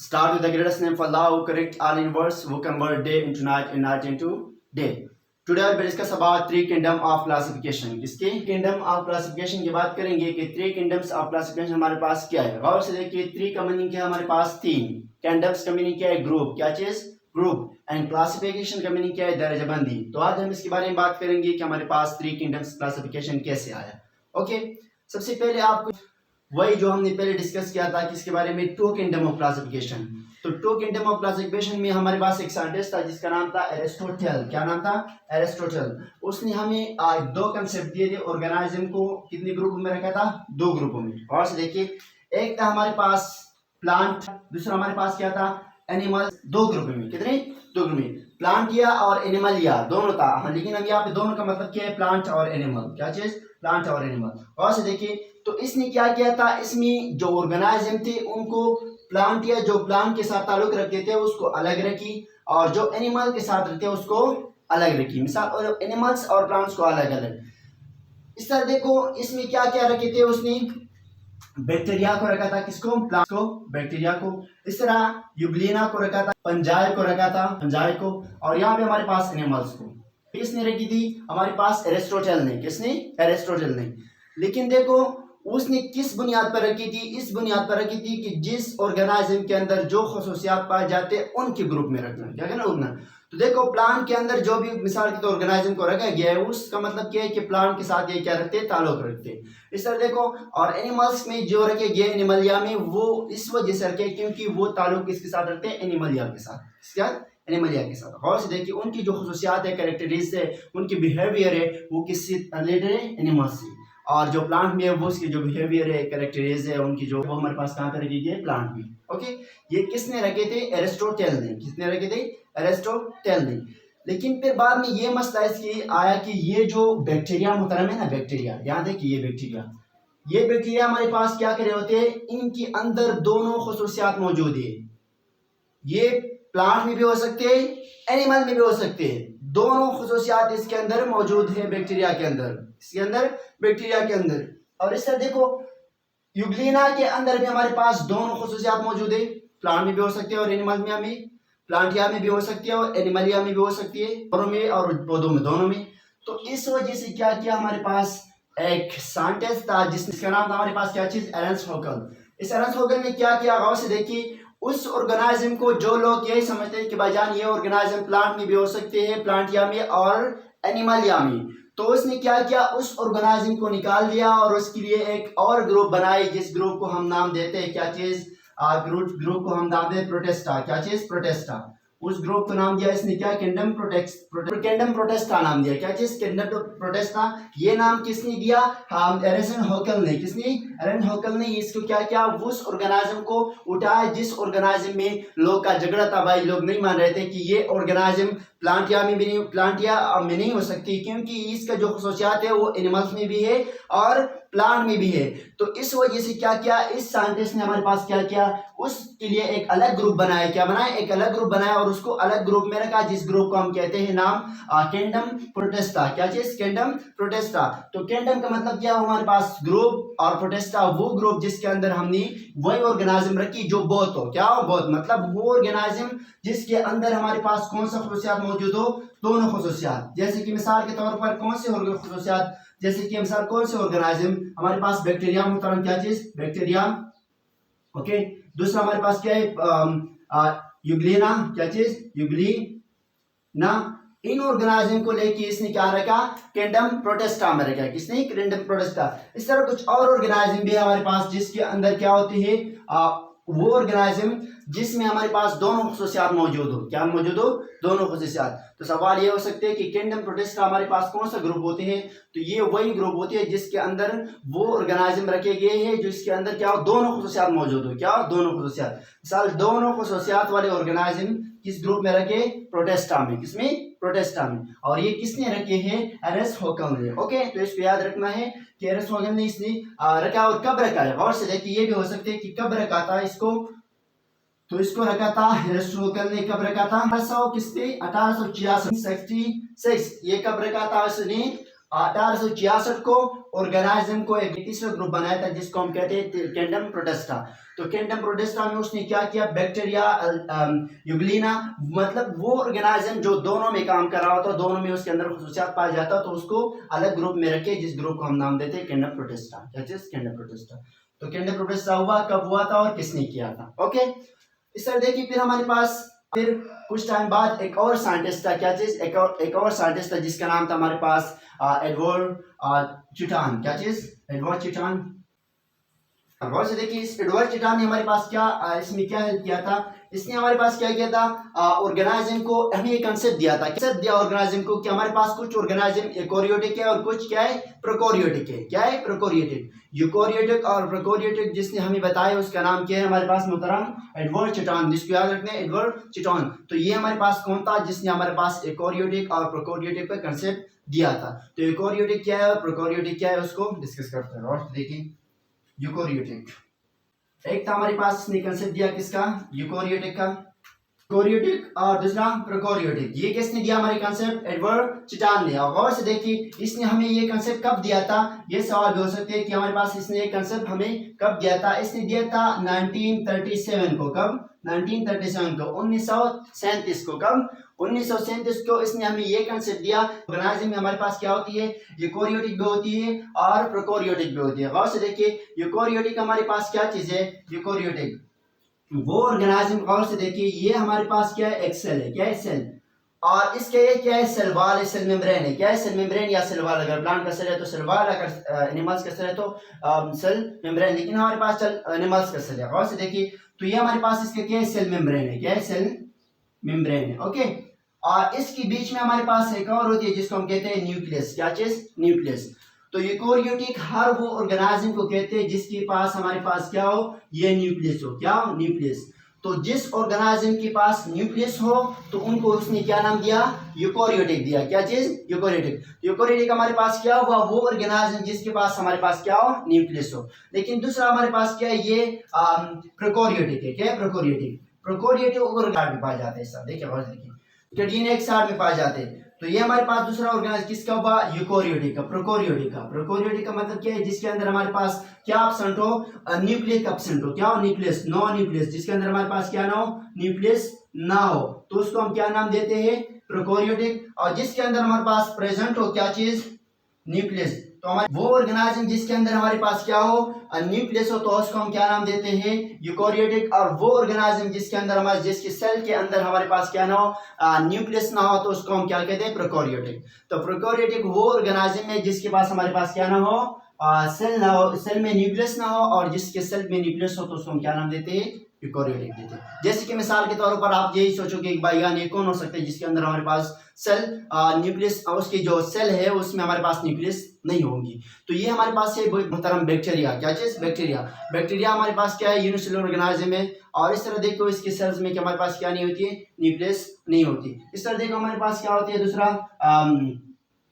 Start with the greatest name for Allah who correct all in words, who convert day into night and night into day. Today I will discuss about three kingdom of classification. इसके kingdom of classification की बात करेंगे कि three kingdoms of classification हमारे पास क्या है। गौर से देखिए, three का मीनिंग क्या है हमारे पास, तीन। kingdoms का मीनिंग क्या है, ग्रुप। क्या चीज, ग्रुप। एंड क्लासिफिकेशन का मीनिंग क्या है, दर्जाबंदी। तो आज हम इसके बारे में बात करेंगे कि हमारे पास थ्री किंगडम्स क्लासिफिकेशन कैसे आया। ओके, सबसे पहले आपको वही जो हमने पहले डिस्कस किया था किसके बारे में, टू किंगडम ऑफ क्लासिफिकेशन। तो टू किंगडम ऑफ क्लासिफिकेशन में हमारे पास एक साइंटिस्ट था जिसका नाम था एरिस्टोटल। क्या नाम था, एरिस्टोटल। उसने हमें दो कंसेप्ट दिए थे ऑर्गेनिज्म को, कितने ग्रुप में रखा था, दो ग्रुपों में। और से देखिए, एक था हमारे पास प्लांट, दूसरा हमारे पास क्या था, एनिमल। दो ग्रुप में, कितने, दो ग्रुप में, प्लांटिया और एनिमलिया दोनों था। लेकिन अब यहाँ पे दोनों का मतलब क्या है, प्लांट और एनिमल। क्या चीज, प्लांट और एनिमल। और से देखिए, तो इसने क्या किया था, इसमें जो ऑर्गेनिज्म थे उनको प्लांट या जो प्लांट के साथ ताल्लुक रखते थे उसको अलग रखी, और जो एनिमल के साथ रहते उसको अलग रखी। मिसाल, और एनिमल्स और प्लांट्स को अलग अलग। इस तरह देखो, इसमें क्या क्या रखे थे उसने, बैक्टीरिया को रखा था, किसको, प्लांट को, बैक्टीरिया को। इस तरह यूग्लिना को रखा था, पंजाई को रखा था, पंजाई को। और यहाँ पे हमारे पास एनिमल्स को किसने रखी थी, हमारे पास एरिस्टोटल ने। किसने, एरिस्टोटल ने। लेकिन देखो, उसने किस बुनियाद पर रखी थी, इस बुनियाद पर रखी थी कि जिस ऑर्गेनिज्म के अंदर जो खसूसियात पाए जाते हैं उनके ग्रुप में रखना। क्या कहना, उतना। तो देखो, प्लांट के अंदर जो भी मिसाल के ऑर्गेनिज्म को रखा गया है उसका मतलब क्या है कि प्लांट के साथ ये क्या रखते हैं, ताल्लुक रखते हैं। इस तरह देखो, और एनिमल्स में जो रखे गए एनिमलिया में, वो इस वजह से रखे क्योंकि वो ताल्लुक किसके साथ रखते हैं, एनिमलिया के साथ। क्या, एनिमलिया के साथ। और से देखिए, उनकी जो खसूसियात है, कैरेक्टरिस्टिक्स है, उनकी बिहेवियर है, वो किससे रिलेटेड है, एनिमल्स से। और जो प्लांट में है वो उसकी जो बिहेवियर है, कैरेक्टरिस्टिक्स है उनकी, जो वो हमारे पास कहाँ पे रखी गई, प्लांट में। ओके, ये किसने रखे थे, एरिस्टोटल ने। किसने रखे थे, एरिस्टोटल ने। लेकिन फिर बाद में ये मसला इसकी आया कि ये जो बैक्टीरिया मुहतरम है ना, बैक्टीरिया, यहाँ देखिए, ये बैक्टीरिया हमारे पास क्या कर रहे होते हैं, इनके अंदर दोनों खसूसियात मौजूद है। ये प्लांट में भी हो सकते हैं, एनिमल में भी हो सकते हैं। दोनों खसूसियात इसके अंदर मौजूद है, बैक्टीरिया के अंदर, इसके अंदर, बैक्टीरिया के अंदर। और इस तरह देखो, यूग्लिना के अंदर भी हमारे पास दोनों खसूसियात मौजूद है। प्लांट में भी हो सकती है और एनिमल में भी, प्लांटिया में भी हो सकती है और एनिमलिया में भी हो सकती है, पौधों में और पौधों में, दोनों में। तो इस वजह से क्या किया, हमारे पास एक साइंटिस्ट था जिसका नाम था हमारे पास क्या चीज, एरन्स्ट होकल। इस एरन्स्ट होकल ने क्या किया, गौर से देखिए, उस ऑर्गेनिज्म को जो लोग यही समझते हैं कि भाईजान ये ऑर्गेनिज्म प्लांट में भी हो सकते हैं, प्लांटिया में और एनिमलिया में, तो उसने क्या किया, उस ऑर्गेनिज्म को निकाल दिया और उसके लिए एक और ग्रुप बनाई, जिस ग्रुप को हम नाम देते हैं क्या चीज, ग्रुप को हम नाम देते प्रोटेस्टा। क्या चीज, प्रोटेस्टा। उस ग्रुप को नाम दिया इसने क्या, किंगडम किंगडम प्रोटेस्टा नाम दिया। क्या चीज, किंगडम प्रोटेस्टा। ये नाम किसने दिया, एरन्स्ट होकल ने। किसने, एरन्स्ट होकल ने इसको क्या किया, उस ऑर्गेनिज्म को उठाया जिस ऑर्गेनिज्म में लोग का झगड़ा था। भाई लोग नहीं मान रहे थे कि ये ऑर्गेनिज्म प्लांटिया में भी नहीं, प्लांटिया में नहीं हो सकती क्योंकि इसका जो खसूसियात है वो एनिमल्स में भी है और प्लांट में भी है। तो इस वजह से क्या किया, इस साइंटिस्ट ने हमारे पास क्या किया, उसके लिए एक अलग ग्रुप बनाया। क्या बनाया, एक अलग ग्रुप बनाया और उसको अलग ग्रुप में रखा, जिस ग्रुप को हम कहते हैं नाम किंगडम प्रोटेस्टा। क्या चीज, किंगडम प्रोटेस्टा। तो किंगडम का मतलब क्या, हमारे पास ग्रुप, और प्रोटेस्टा वो ग्रुप जिसके अंदर हमने वही ऑर्गेनिज्म रखी जो बहुत हो। क्या हो, बहुत, मतलब वो ऑर्गेनिज्म जिसके अंदर हमारे पास कौन सा खसूसियात मौजूद हो, दोनों खसूसियात। जैसे कि मिसाल के तौर पर कौन से खसूसियात, जैसे कि मिसाल कौन से ऑर्गेनिज्म, हमारे पास बैक्टीरिया मुहतरम। क्या चीज, बैक्टीरिया। ओके, दूसरा हमारे पास क्या है, यूग्लिना। क्या चीज, यूग्लिना। इन ऑर्गेनिज्म को लेके इसने क्या रखा, किंगडम प्रोटेस्टा में रखा। किसने, किंगडम प्रोटेस्टा। इस तरह कुछ और ऑर्गेनिज्म भी है हमारे पास जिसके अंदर क्या होती है, वो ऑर्गेनिज्म जिसमें हमारे पास दोनों खसूसियात मौजूद हो। क्या मौजूद हो, दोनों खसूसियात। तो सवाल ये हो सकते हैं कि किंगडम प्रोटेस्टा हमारे पास कौन सा ग्रुप होते हैं, तो ये वही ग्रुप होती है जिसके अंदर वो ऑर्गेनिज्म रखे गए हैं जिसके अंदर क्या हो, दोनों खसूसियात मौजूद हो। क्या, दोनों खसूसियात। मिसाल, दोनों खसूसियात वाले ऑर्गेनिज्म किस ग्रुप में रखे, प्रोटेस्टा में। किसमें, प्रोटेस्टा में। और ये किसने रखे हैं, एरन्स्ट होकल ने। ओके, तो इसको याद रखना है कि एरन्स्ट होकल ने इसने रखा, और कब रखा है। और से देखिए, ये भी हो सकते हैं कि कब रखा था इसको, तो इसको रखा था एरन्स्ट होकल ने। कब रखा था, 1886। ये कब रखा था उसने, 1866 को ऑर्गेनाइज्म को एक तीसरा ग्रुप बनाया था जिसको हम कहते हैं किंगडम प्रोटिस्टा। तो किंगडम प्रोटिस्टा में उसने क्या किया, बैक्टीरिया यूग्लिना, मतलब वो ऑर्गेनाइज्म जो दोनों में काम कर रहा होता है, दोनों में उसके अंदर खुसूसियात पाया जाता है, तो उसको अलग ग्रुप में रखे जिस ग्रुप को हम नाम देते हैं किंगडम प्रोटिस्टा। क्या चीज, किंगडम प्रोटिस्टा। तो किंगडम प्रोटिस्टा हुआ, कब हुआ था और किसने किया था। ओके, इस तरह देखिए फिर हमारे पास फिर कुछ टाइम बाद एक और साइंटिस्ट था। क्या चीज, एक और साइंटिस्ट था जिसका नाम था हमारे पास एडवर्ड चिटान। क्या चीज, एडवर्ड चिटान। गौर से देखिए इस एडवर्ड चिटान ने हमारे पास क्या इसमें क्या हेल्प किया था, इसने हमारे पास क्या किया था, ऑर्गेनाइज्म को हमें एक कंसेप्ट दिया था। कंसेप्ट दिया ऑर्गेनाइज्म को कि हमारे पास कुछ ऑर्गेनाइज्म यूकेरियोटिक है और कुछ क्या है, प्रोकैरियोटिक है। क्या है, प्रोकैरियोटिक। यूकेरियोटिक और प्रोकैरियोटिक जिसने हमें बताया उसका नाम क्या है हमारे पास मोहतरम, एडवर्ड चिटान, जिसको याद रखना है, एडवर्ड चिटान। तो ये हमारे पास कौन था जिसने हमारे पास यूकेरियोटिक और प्रोकैरियोटिक का कंसेप्ट दिया था। तो यूकेरियोटिक क्या है और प्रोकैरियोटिक क्या है उसको डिस्कस करते हैं। और देखिए यूकेरियोटिक, एक था हमारे पास इसने कंसेप्ट दिया किसका, यूकेरियोटिक का, यूकेरियोटिक, और दूसरा प्रोकैरियोटिक। ये किसने दिया हमारे कंसेप्ट, एडवर्ड चिटान ने। और गौर से देखिए इसने हमें ये कंसेप्ट कब दिया था, ये सवाल भी हो सकते हैं कि हमारे पास इसने ये कंसेप्ट हमें कब दिया था। इसने दिया था 1937 को। कब, 1937 को, 1937 को। कब, 1937 को इसने हमें ये कंसेप्ट दिया। ऑर्गेनाइज्म में हमारे पास क्या होती है, यूकेरियोटिक भी होती है और प्रोकैरियोटिक भी होती है। गौर से देखिए यूकेरियोटिक हमारे पास क्या चीज है, यूकेरियोटिक वो ऑर्गेनाइज्म, गौर से देखिए ये हमारे पास क्या है, एक सेल है। क्या है, सेल। और इसके ये क्या है, सेल वाल है, सेल मेम्ब्रेन है। क्या है, सेल मेम्ब्रेन या सेल वाल। अगर प्लांट का सेल है तो सेल वाल, अगर एनिमल्स का सेल है तो सेल मेम्ब्रेन, लेकिन हमारे पास चल एनिमल्स का सेल है। गौर से देखिए तो ये हमारे पास इसका क्या है, सेल मेम्ब्रेन है। क्या है, सेल मेम्ब्रेन है। ओके, और इसके बीच में हमारे पास एक और होती है जिसको हम कहते हैं न्यूक्लियस। क्या चीज, न्यूक्लियस। तो यूकेरियोटिक हर वो ऑर्गेनाइज्म को कहते हैं जिसके पास हमारे पास क्या हो, ये न्यूक्लियस हो। क्या हो, न्यूक्लियस। तो जिस ऑर्गेनाइज्म के पास न्यूक्लियस हो तो उनको उसने क्या नाम दिया, यूकेरियोटिक दिया। क्या चीज, यूकेरियोटिक। यूकेरियोटिक हमारे पास क्या हुआ, वो ऑर्गेनाइज्म जिसके पास हमारे पास क्या हो, न्यूक्लियस हो। लेकिन दूसरा हमारे पास क्या है, ये प्रोकैरियोटिक है। क्या है, प्रोकैरियोटिक। प्रोकैरियोटिक ऑर्गेनाइज्म में पाए जाते हैं सब। देखिए गौर से देखिए कैटलीन एक साइड में पाए जाते हैं। तो ये हमारे पास दूसरा ऑर्गेनाइज किसका हुआ, यूकेरियोटिक का, प्रोकैरियोटिक का। प्रोकैरियोटिक का मतलब क्या है, जिसके अंदर हमारे पास क्या एब्सेंट हो, न्यूक्लियस एब्सेंट हो। क्या हो, न्यूक्लियस, नो न्यूक्लियस, जिसके अंदर हमारे पास क्या ना हो, न्यूक्लियस ना हो, तो उसको हम क्या नाम देते हैं, प्रोकैरियोटिक। और जिसके अंदर हमारे पास प्रेजेंट हो क्या चीज, न्यूक्लियस। तो हमारे वो ऑर्गेनाइज्म जिसके अंदर हमारे पास क्या हो, न्यूक्लियस हो, तो उसको हम क्या नाम देते हैं, यूकेरियोटिक। और वो ऑर्गेनाइज्म जिसके अंदर हमारे, जिसके सेल के अंदर हमारे पास क्या ना हो, न्यूक्लियस ना हो, तो उसको हम क्या कहते हैं, प्रोकैरियोटिक। तो प्रोकैरियोटिक वो ऑर्गेनाइज्म है जिसके पास हमारे पास क्या ना हो, सेल ना हो, सेल में न्यूक्लियस ना हो, और जिसके सेल में न्यूक्लियस हो तो उसको हम क्या नाम देते हैं, यूकेरियोटिक देते हैं। जैसे कि मिसाल के तौर पर आप यही सोचोगे कि भाई यार ये कौन हो सकता है जिसके अंदर हमारे पास सेल न्यूक्लियस, उसकी जो सेल है उसमें हमारे पास न्यूक्लियस नहीं होंगी। तो ये हमारे पास है मुहतरम बैक्टीरिया। क्या चीज, बैक्टीरिया। बैक्टीरिया हमारे पास क्या है, यूनिसेलुलर ऑर्गेनाइज्म है। और इस तरह देखो इसके सेल्स में क्या हमारे पास क्या नहीं होती है, न्यूक्लियस नहीं होती। इस तरह देखो हमारे पास क्या होती है, दूसरा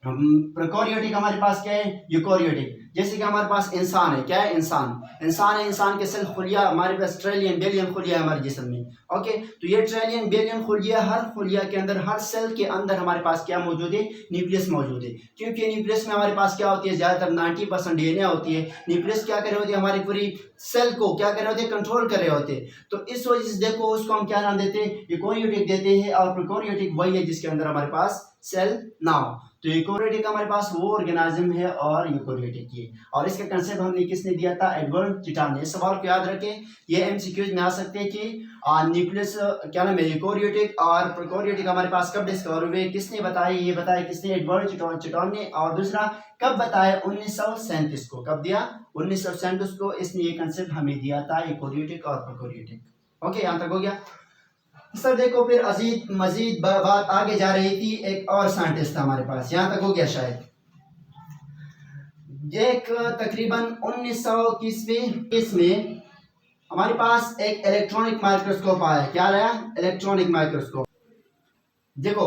प्रोकैरियोटिक हमारे पास क्या है, यूकेरियोटिक। जैसे कि हमारे पास इंसान है। क्या है, इंसान। इंसान है, इंसान के सेल खुलिया हमारे पास ट्रिलियन बिलियन खुलिया है हमारे जिस्म में। ओके, तो ये ट्रिलियन बिलियन खुलिया, हर खुलिया के अंदर, हर सेल के अंदर हमारे पास क्या मौजूद है, न्यूक्लियस मौजूद है। क्योंकि न्यूक्लियस में हमारे पास क्या होती है, ज्यादातर 90% डीएनए होती है। न्यूक्लियस क्या कर रहे होते हैं, हमारी पूरी सेल को क्या कर रहे होते हैं, कंट्रोल कर रहे होते हैं। तो इस वजह से देखो उसको हम क्या नाम देते हैं, यूकेरियोटिक देते हैं। और प्रोकैरियोटिक वही है जिसके अंदर हमारे पास सेल ना हो। तो यूकेरियोटिक हमारे पास वो ऑर्गेनाइज्म है और यूकेरियोटिक ये, और इसका कंसेप्ट हमने किसने दिया था, एडवर्ड चिटान ने। सवाल को याद रखें, ये एमसीक्यूज में आ सकते हैं कि न्यूक्लियस क्या नाम है, यूकेरियोटिक और प्रोकैरियोटिक हमारे पास कब डिस्कवर हुए, किसने बताया, ये बताया किसने, एडवर्ड चिटान ने। और दूसरा कब बताया, 1937 को। कब दिया, 1937 को इसने ये कंसेप्ट हमें दिया था, यूकेरियोटिक और प्रोकैरियोटिक। ओके, यहाँ तक हो गया सर। देखो फिर मजीद बात आगे जा रही थी, एक और साइंटिस्ट था हमारे पास, यहाँ तक हो गया शायद। एक तकरीबन 1921 में हमारे पास एक इलेक्ट्रॉनिक माइक्रोस्कोप आया। क्या आया, इलेक्ट्रॉनिक माइक्रोस्कोप। देखो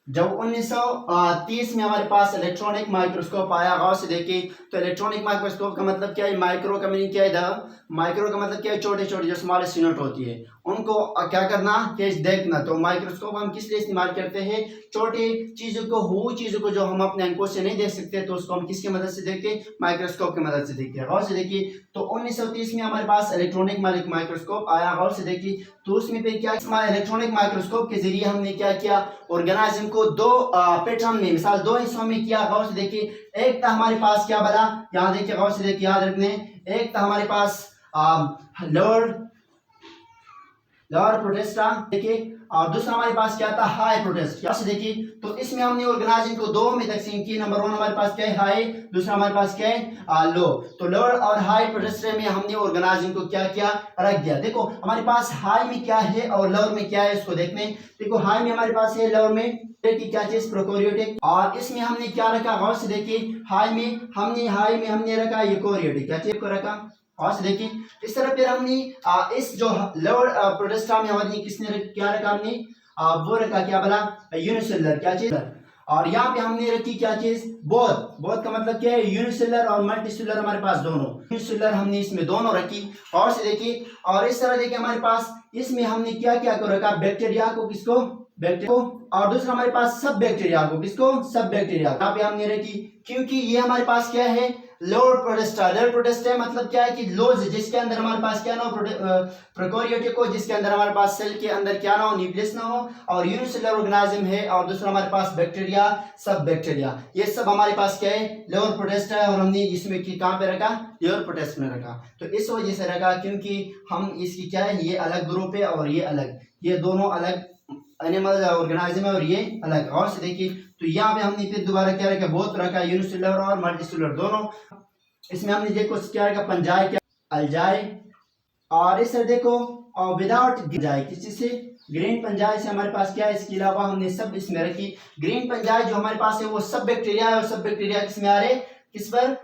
जब 1930 में हमारे पास इलेक्ट्रॉनिक माइक्रोस्कोप आया, गौर से देखिए तो इलेक्ट्रॉनिक माइक्रोस्कोप का मतलब क्या है, माइक्रो का मीनिंग क्या है, द माइक्रो का मतलब क्या है, छोटे छोटे जो स्मॉलेस्ट यूनिट होती है उनको क्या करना, कि देखना। तो माइक्रोस्कोप हम किस लिए इस्तेमाल करते हैं, छोटी चीजों को, हुई चीजों को जो हम अपने आंखों से नहीं देख सकते तो उसको हम किसकी मदद से देखते हैं, माइक्रोस्कोप की मदद से देखते हैं। गौर से देखिए तो 1930 में हमारे पास इलेक्ट्रॉनिक माइक्रोस्कोप आया, गौर से देखिए तो उसमें पे क्या, इलेक्ट्रॉनिक माइक्रोस्कोप के जरिए हमने क्या किया, ऑर्गेनाइज्म को दो पैटर्न में, मिसाल दो हिस्सों में किया। गौर से देखिए एक था हमारे पास क्या बना, यहाँ देखिए गौर से देखिए, याद रखने, एक था हमारे पास लोअर प्रोटेस्टा देखिए, और दूसरा हमारे पास क्या था, हाई प्रोटेस्ट। क्या से देखिए तो इसमें हमने ऑर्गेनाइजिंग को दो में तकसीम की। नंबर वन हमारे पास क्या है, हाई, दूसरा हमारे पास क्या है, लो। तो लोअर और हाई प्रोटेस्ट में हमने ऑर्गेनाइजिंग को क्या किया, रख दिया। देखो हमारे पास हाई में क्या है और लोअर में क्या है, इसको देखने। देखो हाई में हमारे पास है, लोअर में की क्या चीज, प्रोकैरियोटिक, और इसमें हमने क्या रखा, गौर से देखिए हाई में हमने रखा यूकोरियोटिक, क्या चीज को रखा, और से देखिए इस तरह फिर हमने इस जो लोअर प्रोटेस्टा में हमने किसने क्या रखा, हमने वो रखा क्या बोला, यूनिसेलुलर, क्या चीज। और यहाँ पे हमने रखी क्या चीज, बोथ का मतलब क्या है, यूनिसेलुलर और मल्टीसेलुलर, हमारे पास दोनों यूनिसेलुलर हमने इसमें दोनों रखी। और से देखिए और इस तरह देखिए हमारे पास इसमें हमने क्या क्या को रखा, बैक्टीरिया को, किसको, बैक्टीरिया को, और दूसरा हमारे पास सब बैक्टीरिया को, किसको, सब बैक्टीरिया। यहाँ पे हमने रखी क्योंकि ये हमारे पास क्या है, लोअर प्रोटेस्टा। लोअर प्रोटेस्टा मतलब क्या है कि लोज, जिसके अंदर हमारे पास क्या ना हो, प्रोकैरियोटिक हो, जिसके अंदर हमारे पास सेल के अंदर क्या ना हो, न्यूक्लियस ना हो, और यूनिसेलुलर ऑर्गेनिज्म है, और दूसरा हमारे पास बैक्टीरिया, सब बैक्टीरिया, ये सब हमारे पास क्या है, लोअर प्रोटेस्टा है। और हमने इसमें कहाँ पे रखा, लोअर प्रोटेस्ट में रखा। तो इस वजह से रखा क्योंकि हम इसकी क्या है, ये अलग ग्रुप है और ये अलग, ये दोनों अलग एनिमल ऑर्गेनिज्म है और ये अलग। और से देखिए तो यहाँ पे हमने फिर दोबारा क्या रखा, बहुत रखा, यूनिसेलुलर और मल्टीसेलुलर दोनों। इसमें हमने देखो क्या रखा, पंजाई, क्या अल्जाई, और इस तरह देखो और विदाउट पंजाई, किसी से, ग्रीन पंजाई से हमारे पास क्या है, इसके अलावा हमने सब इसमें रखी। ग्रीन पंजाई जो हमारे पास है वो सब बैक्टीरिया है, और सब बैक्टीरिया किसमें आ रहे, किस पर,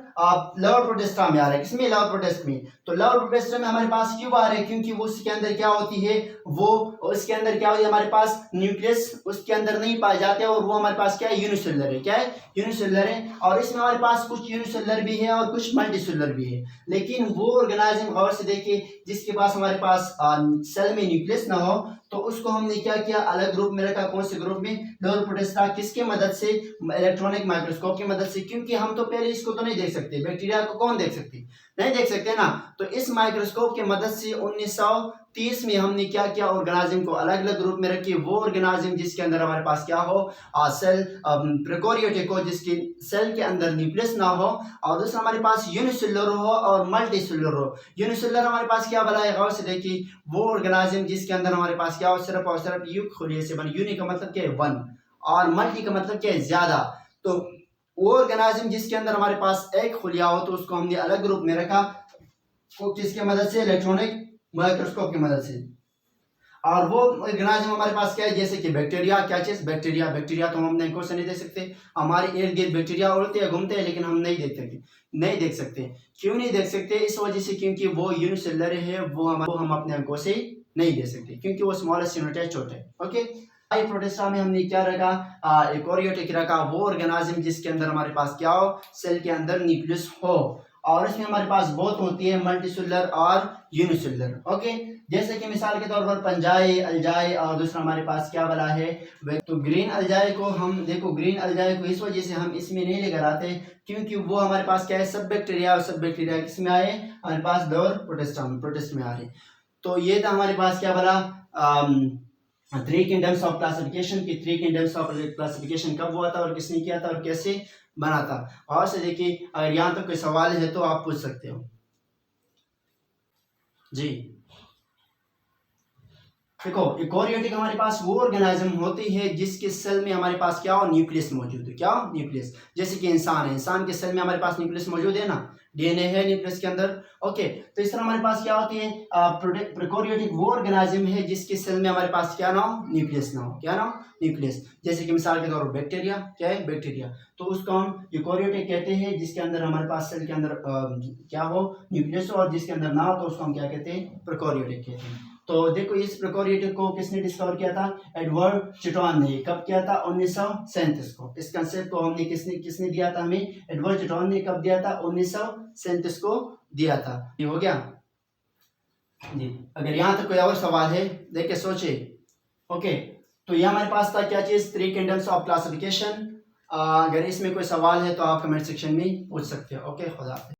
लोअर प्रोटेस्टा में आ रहा है, किसमें, लोअर प्रोटेस्ट में। तो लोअर प्रोटेस्टा में हमारे पास क्यों आ रहे हैं, क्योंकि वो उसके अंदर क्या होती है, वो उसके अंदर क्या होती है, हमारे पास न्यूक्लियस उसके अंदर नहीं पाए जाते, और वो हमारे पास क्या है, यूनिसेलुलर है, क्या है, यूनिसेलुलर है। और इसमें हमारे पास कुछ यूनिसेलुलर भी है और कुछ मल्टीसेलुलर भी है। लेकिन वो ऑर्गेनाइज्म, गौर से देखिए, जिसके पास हमारे पास सेल में न्यूक्लियस ना हो, तो उसको हमने क्या किया, अलग ग्रुप में रखा। कौन से ग्रुप में, लोअर प्रोटेस्टा। किसके मदद से, इलेक्ट्रॉनिक माइक्रोस्कोप की मदद से, क्योंकि हम तो पहले इसको तो नहीं देख सकते, बैक्टीरिया को कौन देख सकते, नहीं देख सकते ना। तो इस माइक्रोस्कोप की मदद से 1930 में हमने क्या किया, ऑर्गेनिज्म को अलग अलग ग्रुप में रखी। वो ऑर्गेनिज्म जिसके अंदर हमारे पास क्या हो, सेल प्रोकैरियोटिक हो, जिसके सेल के अंदर न्यूक्लियस ना हो, और दूसरा हमारे पास यूनिसेलुलर हो और मल्टीसेलुलर हो। यूनिसेलुलर हमारे पास क्या बना है, गौर से देखिए, वो ऑर्गेनिज्म जिसके अंदर हमारे पास क्या हो, सिर्फ और सिर्फ युक्त खुलिये से बने। यूनि का मतलब क्या है, वन, और मल्टी का मतलब क्या है, ज्यादा। तो वो ऑर्गेनिज्म जिसके अंदर हमारे पास एक खुलिया हो, तो उसको हमने अलग ग्रुप में रखा, वो किसकी मदद से, इलेक्ट्रॉनिक माइक्रोस्कोप की मदद से। और वो ऑर्गेनिज्म हमारे पास क्या है, जैसे कि बैक्टीरिया, क्या चीज, बैक्टीरिया तो हम अपने आंखों से नहीं देख सकते, हमारे इर्द गिर्द बैक्टीरिया उड़ते हैं, घूमते हैं, लेकिन हम नहीं देख सकते। क्यों नहीं देख सकते, इस वजह से क्योंकि वो यूनिसेलुलर है, वो हम अपने आंखों से नहीं देख सकते, क्योंकि वो स्मॉलेस्ट यूनिट है, छोटे। ओके, हाई प्रोटेस्टा में हमने क्या रखा, यूकेरियोटिक रखा, वो ऑर्गेनिज्म जिसके अंदर हमारे पास क्या हो, सेल के अंदर न्यूक्लियस हो, और इसमें हमारे पास बहुत होती है, मल्टीसेलुलर और यूनिसेलुलर। ओके, जैसे कि मिसाल के तौर पर पंजाई, अल्जाई, और दूसरा हमारे पास क्या वाला है, तो ग्रीन अल्जाई को हम देखो, ग्रीन अल्जाई को इस वजह से हम इसमें नहीं लेकर आते क्योंकि वो हमारे पास क्या है, सब बैक्टीरिया, और सब बैक्टीरिया किसमें आए, हमारे पास लोअर प्रोटेस्ट में आ रहे। तो ये था हमारे पास क्या वाला, थ्री किंगडम्स ऑफ क्लासिफिकेशन की। थ्री किंगडम्स ऑफ क्लासिफिकेशन कब हुआ था और किसने किया था और कैसे बना था। और से देखिए, अगर यहाँ तक कोई सवाल है तो आप पूछ सकते हो जी। देखो, यूकेरियोटिक हमारे पास वो ऑर्गेनिज्म होती है जिसके सेल में हमारे पास क्या हो, न्यूक्लियस मौजूद है। क्या, न्यूक्लियस। जैसे कि इंसान है, इंसान के सेल में हमारे पास न्यूक्लियस मौजूद है ना, डीएनए है न्यूक्लियस के अंदर। ओके, तो इस तरह हमारे पास क्या होती है, प्रोकैरियोटिक वो ऑर्गेनिज्म है जिसके सेल में हमारे पास क्या ना हो, न्यूक्लियस ना हो। क्या ना हो, न्यूक्लियस। जैसे कि मिसाल के तौर पर बैक्टीरिया, क्या है, बैक्टीरिया, तो उसको हम यूकेरियोटिक कहते हैं, जिसके अंदर हमारे पास सेल के अंदर क्या हो, न्यूक्लियस हो, और जिसके अंदर ना हो तो उसको हम क्या कहते हैं, प्रोकैरियोटिक कहते हैं। तो देखो इस प्रोकैरियोट को किसने डिस्कवर किया था? एडवर्ड चिटॉन ने। कब किया था? 1937 को। इस कंसेप्ट को हमने किसने दिया था हमें? एडवर्ड चिटॉन ने। कब दिया था? 1937 को दिया था। ये हो गया जी। अगर यहाँ तक कोई और सवाल है देख के सोचे। ओके, तो ये हमारे पास था क्या चीज? 3 किंगडम्स ऑफ क्लासिफिकेशन। अगर इसमें कोई सवाल है तो आप कमेंट सेक्शन में पूछ सकते हो। ओके, खुदा हाफिज़।